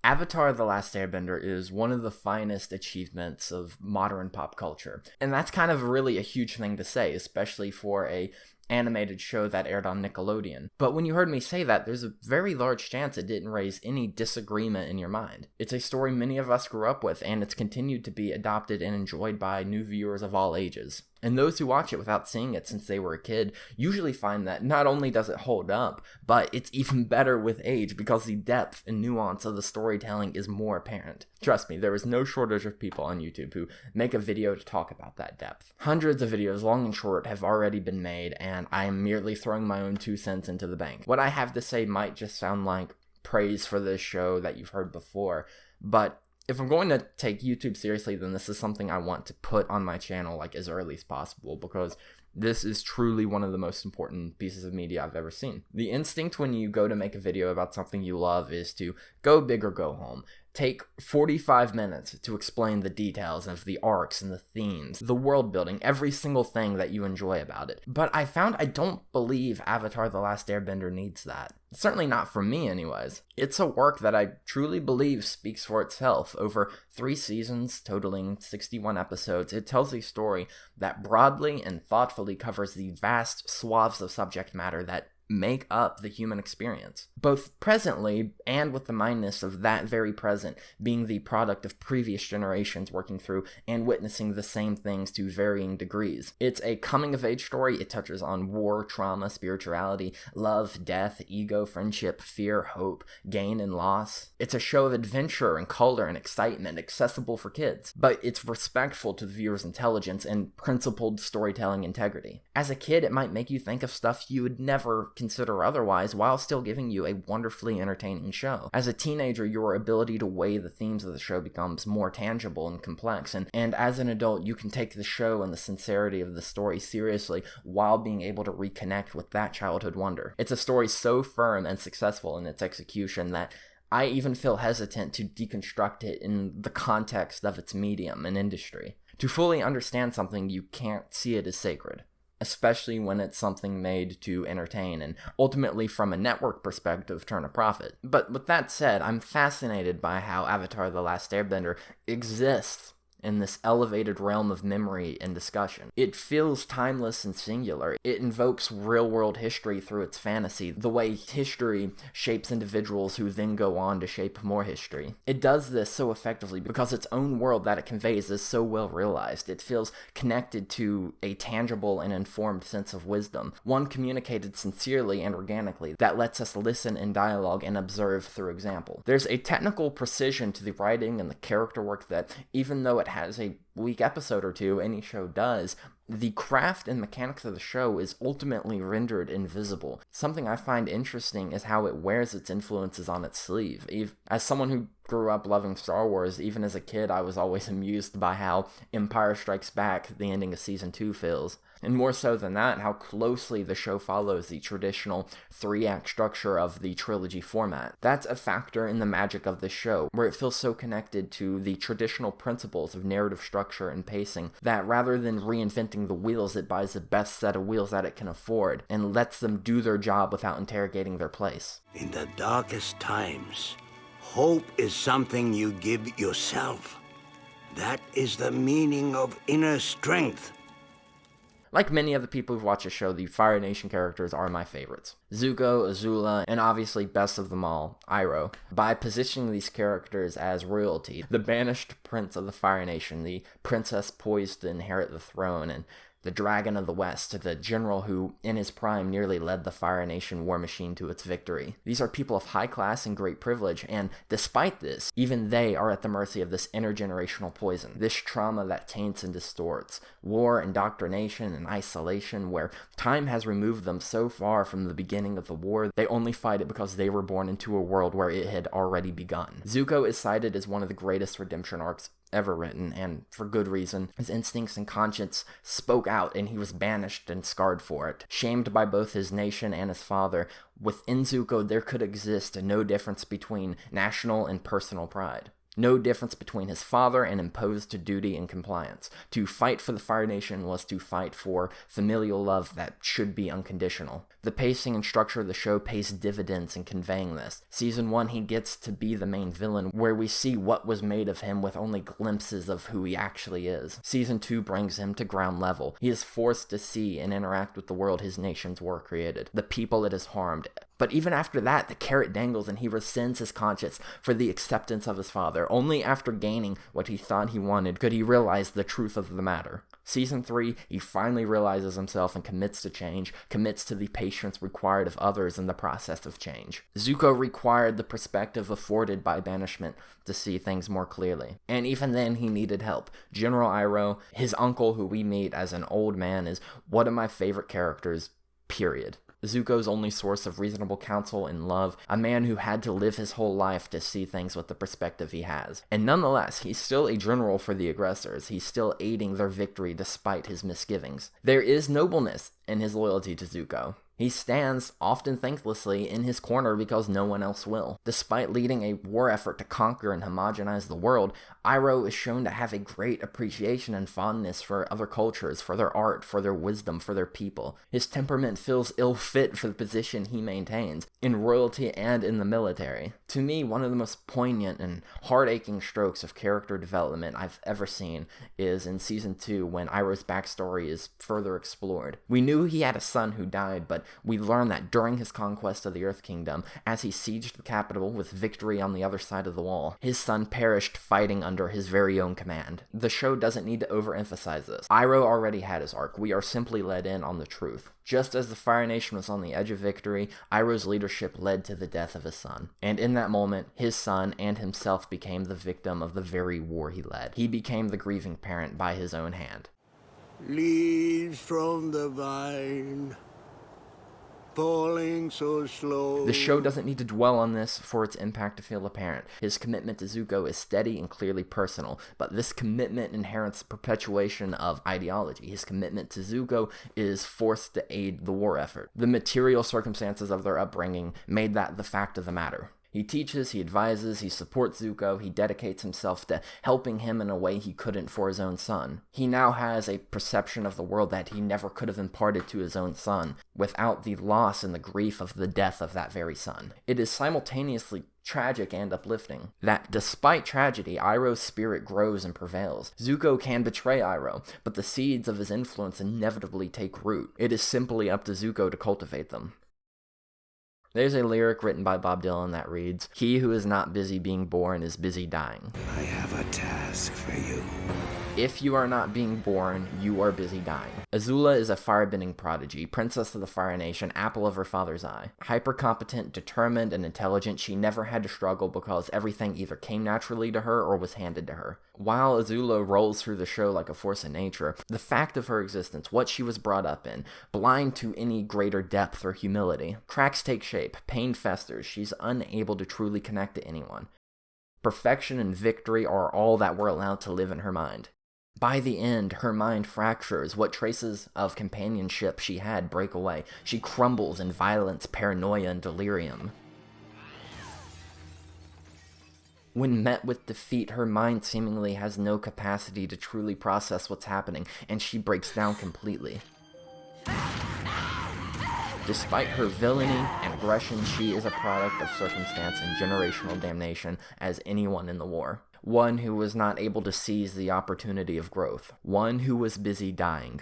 Avatar The Last Airbender is one of the finest achievements of modern pop culture. And that's kind of really a huge thing to say, especially for a animated show that aired on Nickelodeon. But when you heard me say that, there's a very large chance it didn't raise any disagreement in your mind. It's a story many of us grew up with, and it's continued to be adopted and enjoyed by new viewers of all ages. And those who watch it without seeing it since they were a kid usually find that not only does it hold up, but it's even better with age because the depth and nuance of the storytelling is more apparent. Trust me, there is no shortage of people on YouTube who make a video to talk about that depth. Hundreds of videos, long and short, have already been made, and I am merely throwing my own 2 cents into the bank. What I have to say might just sound like praise for this show that you've heard before, but if I'm going to take YouTube seriously, then this is something I want to put on my channel like as early as possible, because this is truly one of the most important pieces of media I've ever seen. The instinct when you go to make a video about something you love is to go big or go home. Take 45 minutes to explain the details of the arcs and the themes, the world building, every single thing that you enjoy about it. But I found I don't believe Avatar The Last Airbender needs that. Certainly not from me anyways. It's a work that I truly believe speaks for itself. Over 3 seasons, totaling 61 episodes, it tells a story that broadly and thoughtfully covers the vast swaths of subject matter that make up the human experience, both presently and with the mindness of that very present being the product of previous generations working through and witnessing the same things to varying degrees. It's a coming-of-age story. It touches on war, trauma, spirituality, love, death, ego, friendship, fear, hope, gain, and loss. It's a show of adventure and color and excitement, accessible for kids, but it's respectful to the viewer's intelligence and principled storytelling integrity. As a kid, it might make you think of stuff you would never consider otherwise, while still giving you a wonderfully entertaining show. As a teenager, your ability to weigh the themes of the show becomes more tangible and complex, and as an adult, you can take the show and the sincerity of the story seriously while being able to reconnect with that childhood wonder. It's a story so firm and successful in its execution that I even feel hesitant to deconstruct it in the context of its medium and industry. To fully understand something, you can't see it as sacred, especially when it's something made to entertain and ultimately from a network perspective turn a profit. But with that said, I'm fascinated by how Avatar The Last Airbender exists in this elevated realm of memory and discussion. It feels timeless and singular. It invokes real-world history through its fantasy, the way history shapes individuals who then go on to shape more history. It does this so effectively because its own world that it conveys is so well realized. It feels connected to a tangible and informed sense of wisdom, one communicated sincerely and organically that lets us listen in dialogue and observe through example. There's a technical precision to the writing and the character work that, even though it has a weak episode or two, any show does, the craft and mechanics of the show is ultimately rendered invisible. Something I find interesting is how it wears its influences on its sleeve. As someone who grew up loving Star Wars, even as a kid, I was always amused by how Empire Strikes Back, the ending of Season 2, feels. And more so than that, how closely the show follows the traditional 3-act structure of the trilogy format. That's a factor in the magic of this show, where it feels so connected to the traditional principles of narrative structure and pacing that rather than reinventing the wheels, it buys the best set of wheels that it can afford and lets them do their job without interrogating their place. In the darkest times, hope is something you give yourself. That is the meaning of inner strength. Like many other people who've watched the show, the Fire Nation characters are my favorites. Zuko, Azula, and obviously best of them all, Iroh. By positioning these characters as royalty, the banished prince of the Fire Nation, the princess poised to inherit the throne, and the Dragon of the West, the general who, in his prime, nearly led the Fire Nation war machine to its victory. These are people of high class and great privilege, and despite this, even they are at the mercy of this intergenerational poison, this trauma that taints and distorts, war, indoctrination, and isolation, where time has removed them so far from the beginning of the war, they only fight it because they were born into a world where it had already begun. Zuko is cited as one of the greatest redemption arcs ever written, and for good reason. His instincts and conscience spoke out, and he was banished and scarred for it. Shamed by both his nation and his father, within Zuko there could exist no difference between national and personal pride. No difference between his father and imposed to duty and compliance. To fight for the Fire Nation was to fight for familial love that should be unconditional. The pacing and structure of the show pays dividends in conveying this. Season 1, he gets to be the main villain, where we see what was made of him with only glimpses of who he actually is. Season 2 brings him to ground level. He is forced to see and interact with the world his nation's war created, the people it has harmed. But even after that, the carrot dangles and he rescinds his conscience for the acceptance of his father. Only after gaining what he thought he wanted could he realize the truth of the matter. Season 3, he finally realizes himself and commits to change, commits to the patience required of others in the process of change. Zuko required the perspective afforded by banishment to see things more clearly. And even then, he needed help. General Iroh, his uncle who we meet as an old man, is one of my favorite characters, period. Zuko's only source of reasonable counsel and love, a man who had to live his whole life to see things with the perspective he has. And nonetheless, he's still a general for the aggressors. He's still aiding their victory despite his misgivings. There is nobleness in his loyalty to Zuko. He stands, often thanklessly, in his corner because no one else will. Despite leading a war effort to conquer and homogenize the world, Iroh is shown to have a great appreciation and fondness for other cultures, for their art, for their wisdom, for their people. His temperament feels ill-fit for the position he maintains, in royalty and in the military. To me, one of the most poignant and heart-aching strokes of character development I've ever seen is in Season 2 when Iroh's backstory is further explored. We knew he had a son who died, but we learn that during his conquest of the Earth Kingdom, as he sieged the capital with victory on the other side of the wall, his son perished fighting under his very own command. The show doesn't need to overemphasize this. Iroh already had his arc. We are simply led in on the truth. Just as the Fire Nation was on the edge of victory, Iroh's leadership led to the death of his son. And in that moment, his son and himself became the victim of the very war he led. He became the grieving parent by his own hand. Leaves from the vine, falling so slow. The show doesn't need to dwell on this for its impact to feel apparent. His commitment to Zuko is steady and clearly personal, but this commitment inherits the perpetuation of ideology. His commitment to Zuko is forced to aid the war effort. The material circumstances of their upbringing made that the fact of the matter. He teaches, he advises, he supports Zuko, he dedicates himself to helping him in a way he couldn't for his own son. He now has a perception of the world that he never could have imparted to his own son, without the loss and the grief of the death of that very son. It is simultaneously tragic and uplifting, that despite tragedy, Iroh's spirit grows and prevails. Zuko can betray Iroh, but the seeds of his influence inevitably take root. It is simply up to Zuko to cultivate them. There's a lyric written by Bob Dylan that reads, "He who is not busy being born is busy dying." I have a task for you. If you are not being born, you are busy dying. Azula is a firebending prodigy, princess of the Fire Nation, apple of her father's eye. Hyper-competent, determined, and intelligent, she never had to struggle because everything either came naturally to her or was handed to her. While Azula rolls through the show like a force of nature, the fact of her existence, what she was brought up in, blind to any greater depth or humility. Cracks take shape, pain festers, she's unable to truly connect to anyone. Perfection and victory are all that were allowed to live in her mind. By the end, her mind fractures. What traces of companionship she had break away. She crumbles in violence, paranoia, and delirium. When met with defeat, her mind seemingly has no capacity to truly process what's happening, and she breaks down completely. Despite her villainy and aggression, she is a product of circumstance and generational damnation as anyone in the war. One who was not able to seize the opportunity of growth. One who was busy dying.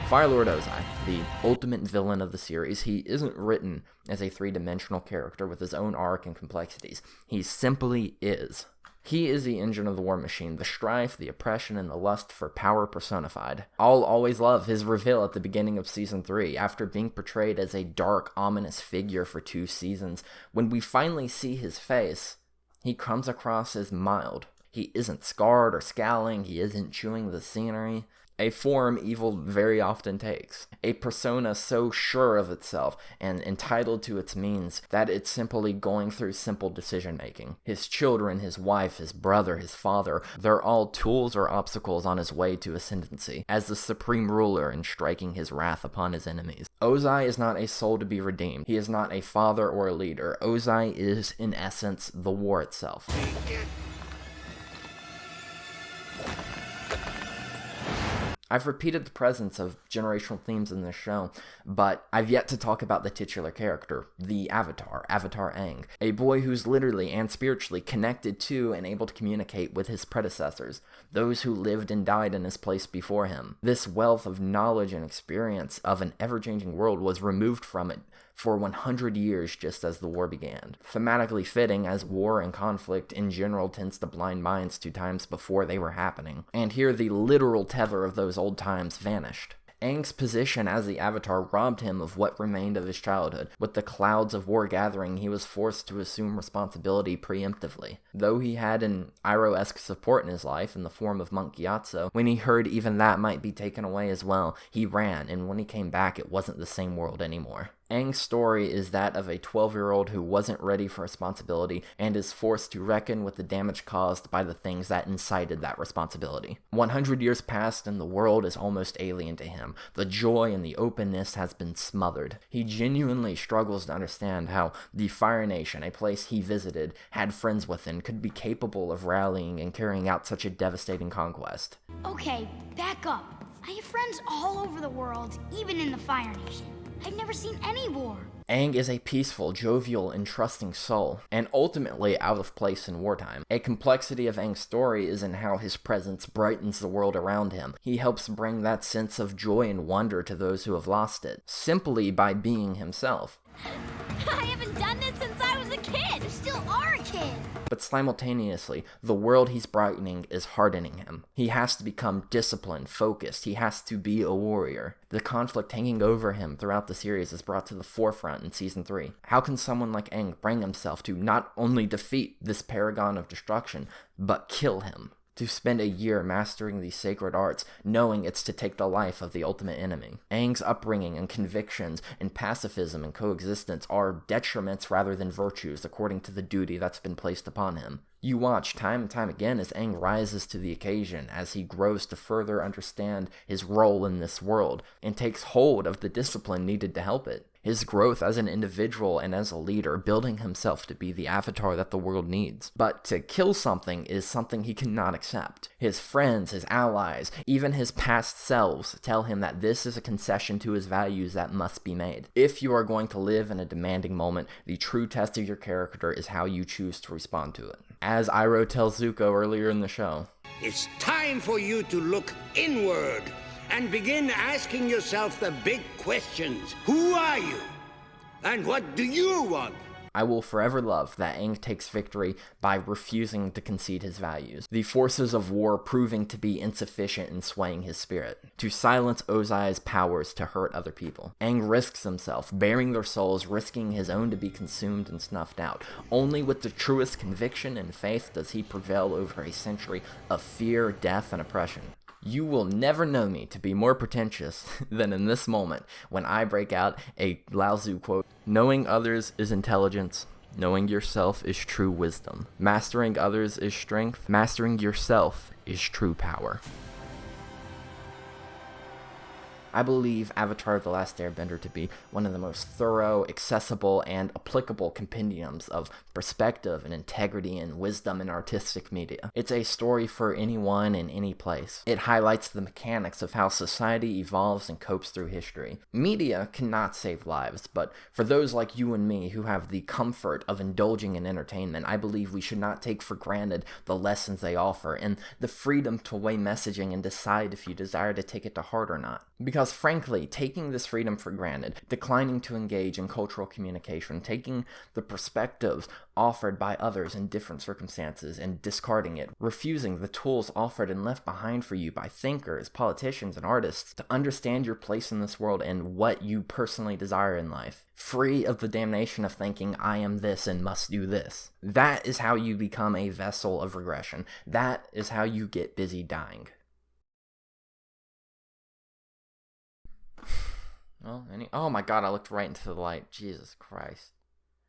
Fire Lord Ozai, the ultimate villain of the series, he isn't written as a three-dimensional character with his own arc and complexities. He simply is. He is the engine of the war machine, the strife, the oppression, and the lust for power personified. I'll always love his reveal at the beginning of Season 3, after being portrayed as a dark, ominous figure for 2 seasons. When we finally see his face, he comes across as mild. He isn't scarred or scowling, he isn't chewing the scenery. a form evil very often takes, a persona so sure of itself and entitled to its means that it's simply going through simple decision-making. His children, his wife, his brother, his father, they're all tools or obstacles on his way to ascendancy, as the supreme ruler and striking his wrath upon his enemies. Ozai is not a soul to be redeemed. He is not a father or a leader. Ozai is, in essence, the war itself. I've repeated the presence of generational themes in this show, but I've yet to talk about the titular character, the Avatar, Avatar Aang, a boy who's literally and spiritually connected to and able to communicate with his predecessors, those who lived and died in his place before him. This wealth of knowledge and experience of an ever-changing world was removed from it for 100 years just as the war began. Thematically fitting, as war and conflict in general tends to blind minds to times before they were happening. And here the literal tether of those old times vanished. Aang's position as the Avatar robbed him of what remained of his childhood. With the clouds of war gathering, he was forced to assume responsibility preemptively. Though he had an Iroh-esque support in his life in the form of Monk Gyatso, when he heard even that might be taken away as well, he ran, and when he came back, it wasn't the same world anymore. Aang's story is that of a 12-year-old who wasn't ready for responsibility and is forced to reckon with the damage caused by the things that incited that responsibility. 100 years passed and the world is almost alien to him. The joy and the openness has been smothered. He genuinely struggles to understand how the Fire Nation, a place he visited, had friends within, could be capable of rallying and carrying out such a devastating conquest. Okay, back up. I have friends all over the world, even in the Fire Nation. I've never seen any war. Aang is a peaceful, jovial, and trusting soul, and ultimately out of place in wartime. A complexity of Aang's story is in how his presence brightens the world around him. He helps bring that sense of joy and wonder to those who have lost it, simply by being himself. I haven't done this since I was a kid. You still are a kid. But simultaneously, the world he's brightening is hardening him. He has to become disciplined, focused. He has to be a warrior. The conflict hanging over him throughout the series is brought to the forefront in Season 3. How can someone like Aang bring himself to not only defeat this paragon of destruction, but kill him? To spend a year mastering these sacred arts, knowing it's to take the life of the ultimate enemy. Aang's upbringing and convictions and pacifism and coexistence are detriments rather than virtues according to the duty that's been placed upon him. You watch time and time again as Aang rises to the occasion as he grows to further understand his role in this world and takes hold of the discipline needed to help it. His growth as an individual and as a leader, building himself to be the Avatar that the world needs. But to kill something is something he cannot accept. His friends, his allies, even his past selves tell him that this is a concession to his values that must be made. If you are going to live in a demanding moment, the true test of your character is how you choose to respond to it. As Iroh tells Zuko earlier in the show, It's time for you to look inward and begin asking yourself the big questions. Who are you? And what do you want? I will forever love that Aang takes victory by refusing to concede his values, the forces of war proving to be insufficient in swaying his spirit, to silence Ozai's powers to hurt other people. Aang risks himself, bearing their souls, risking his own to be consumed and snuffed out. Only with the truest conviction and faith does he prevail over a century of fear, death, and oppression. You will never know me to be more pretentious than in this moment when I break out a Lao Tzu quote, "Knowing others is intelligence, knowing yourself is true wisdom. Mastering others is strength, mastering yourself is true power." I believe Avatar The Last Airbender to be one of the most thorough, accessible, and applicable compendiums of perspective and integrity and wisdom in artistic media. It's a story for anyone in any place. It highlights the mechanics of how society evolves and copes through history. Media cannot save lives, but for those like you and me who have the comfort of indulging in entertainment, I believe we should not take for granted the lessons they offer and the freedom to weigh messaging and decide if you desire to take it to heart or not. Because frankly, taking this freedom for granted, declining to engage in cultural communication, taking the perspectives offered by others in different circumstances and discarding it, refusing the tools offered and left behind for you by thinkers, politicians, and artists to understand your place in this world and what you personally desire in life, free of the damnation of thinking, I am this and must do this. That is how you become a vessel of regression. That is how you get busy dying. Oh my god, I looked right into the light. Jesus Christ.